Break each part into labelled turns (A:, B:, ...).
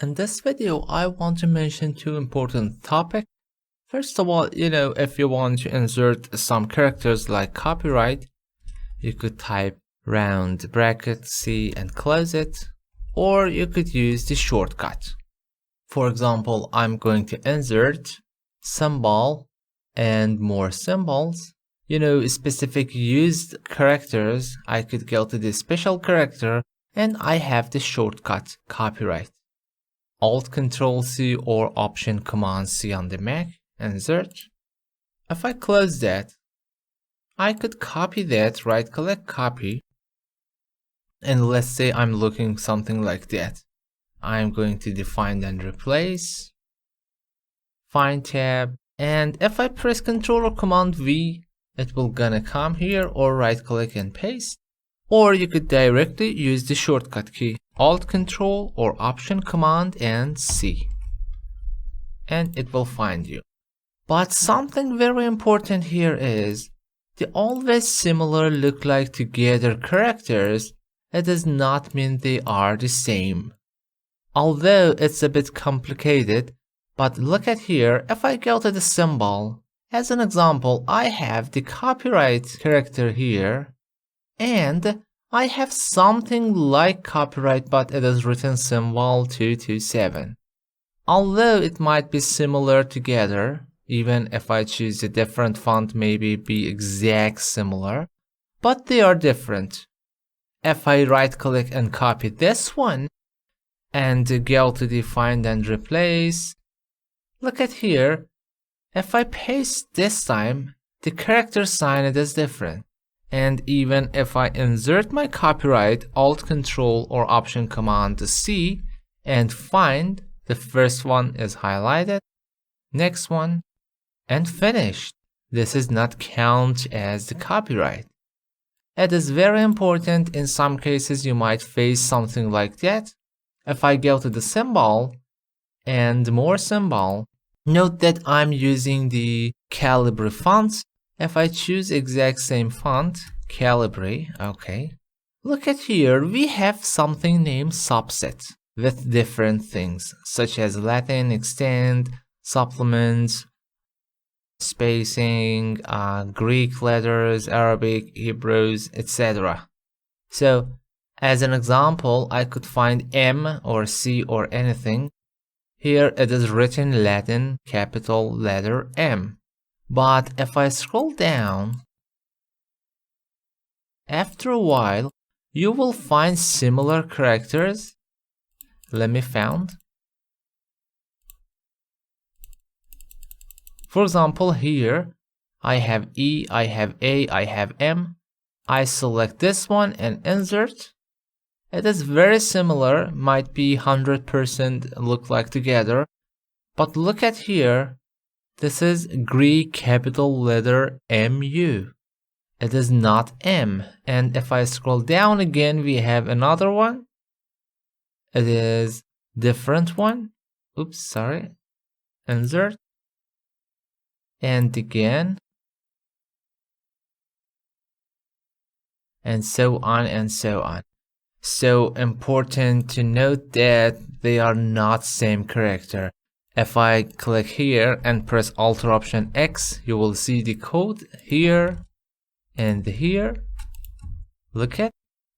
A: In this video, I want to mention two important topics. First of all, if you want to insert some characters like copyright, you could type round bracket C and close it, or you could use the shortcut. For example, I'm going to insert symbol and more symbols. Specific used characters, I could go to the special character and I have the shortcut copyright. Alt-Control-C or Option-Command-C on the Mac, insert. If I close that, I could copy that, right-click, copy. And let's say I'm looking something like that. I'm going to define and replace. Find tab. And if I press Ctrl or Command V, it will gonna come here, or right-click and paste. Or you could directly use the shortcut key, Alt-Control or Option-Command and C. And it will find you. But something very important here is, the always similar look like together characters, it does not mean they are the same. Although it's a bit complicated, but look at here, if I go to the symbol, as an example, I have the copyright character here, and I have something like copyright, but it is written symbol 227. Although it might be similar together, even if I choose a different font, maybe be exact similar, but they are different. If I right click and copy this one and go to the find and replace, look at here, if I paste this time, the character sign it is different. And even if I insert my copyright, Alt-Control or Option-Command-C and find, the first one is highlighted, next one, and finished. This is not count as the copyright. It is very important. In some cases you might face something like that. If I go to the symbol and more symbol, note that I'm using the Calibri font. If I choose exact same font, Calibri, okay. Look at here, we have something named subset with different things such as Latin, extend, supplements, spacing, Greek letters, Arabic, Hebrews, etc. So, as an example, I could find M or C or anything. Here it is written Latin, capital letter M. But if I scroll down, after a while, you will find similar characters. Let me find. For example, here, I have E, I have A, I have M. I select this one and insert. It is very similar, might be 100% look like together. But look at here. This is Greek capital letter MU. It is not M. And if I scroll down again, we have another one. It is different one. Oops, sorry. Insert. And again. And so on and so on. So important to note that they are not same character. If I click here and press Alt or Option X, you will see the code here and here. Look at,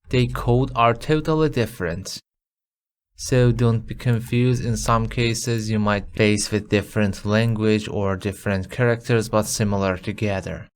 A: the code are totally different. So don't be confused. In some cases, you might face with different language or different characters, but similar together.